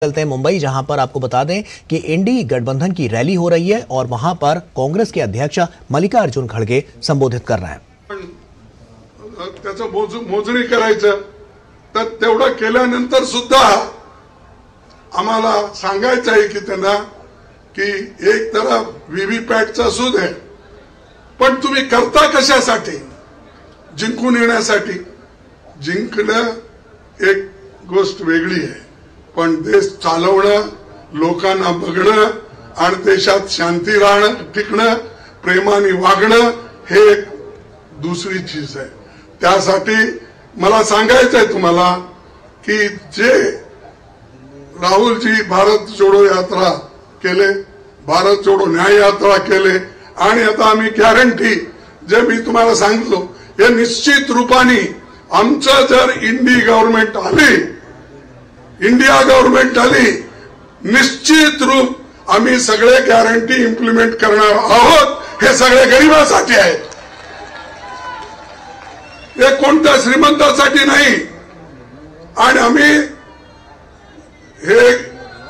चलते हैं मुंबई, जहां पर आपको बता दें कि इंडी गठबंधन की रैली हो रही है और वहां पर कांग्रेस के अध्यक्ष मल्लिकार्जुन खड़गे संबोधित कर रहे हैं। त्याचं मोजणी करायचं तर तेवढं केल्यानंतर सुद्धा आम्हाला सांगायचं आहे की त्यांना की एक तरफ व्हीव्हीपॅटचा असू दे, पण तुम्ही करता कशासाठी? जिंकून येण्यासाठी. जिंकणं एक गोष्ट वेगळी आहे, पण देश चालवणं, लोकांना बघणं आणि देशात शांती राहणं, टिकणं, प्रेमाने वागणं हे एक दुसरी चीज आहे. त्यासाठी मला सांगायचंय तुम्हाला की जे राहुलजी भारत जोडो यात्रा केले, भारत जोडो न्याय यात्रा केले आणि आता आम्ही गॅरंटी जे मी तुम्हाला सांगितलं हे निश्चित रूपाने आमचं जर इंडी गव्हर्नमेंट आली, इंडिया गव्हर्नमेंट आली, निश्चित रूप आम्ही सगळे गॅरंटी इम्प्लिमेंट करणार आहोत. हे सगळे गरिबांसाठी आहेत, हे कोणत्या श्रीमंतासाठी नाही. आणि आम्ही हे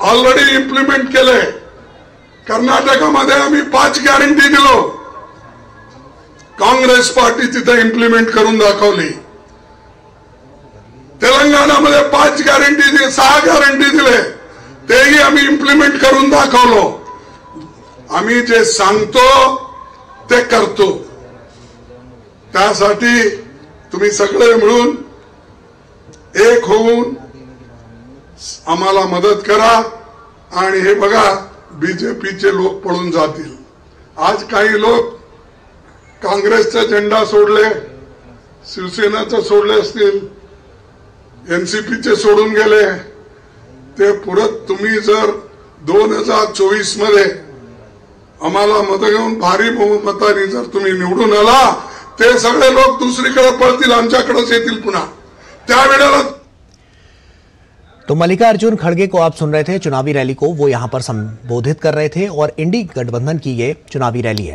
ऑलरेडी इम्प्लिमेंट केले. कर्नाटकामध्ये आम्ही 5 गॅरंटी दिलो, काँग्रेस पार्टी तिथे इम्प्लिमेंट करून दाखवली. तेलंगणामध्ये 5 गॅरंटी दिले, 6 गॅरंटी दिले, तेही आम्ही इम्प्लिमेंट करून दाखवलो. आम्ही जे सांगतो ते करतो. त्यासाठी तुम्ही सगळे मिळून एक होऊन आम्हाला मदत करा. आणि हे बघा, बीजेपीचे लोक पळून जातील. आज काही लोक काँग्रेसचा झेंडा सोडले, शिवसेनाचा सोडले असतील, एनसीपीचे सोडून गेले. ते परत तुम्ही जर 2024 मध्ये आम्हाला मत घेऊन भारी बहुमताने जर तुम्ही निवडून आला, ते सगळे लोक दुसरीकडे पळतील, आमच्याकडेच येतील पुन्हा. त्यावेळेला तो मल्लिकार्जुन खड़गे को आप सुन रहे थे, चुनावी रैली को वो यहां पर संबोधित कर रहे थे और इंडी गठबंधन की ये चुनावी रैली है।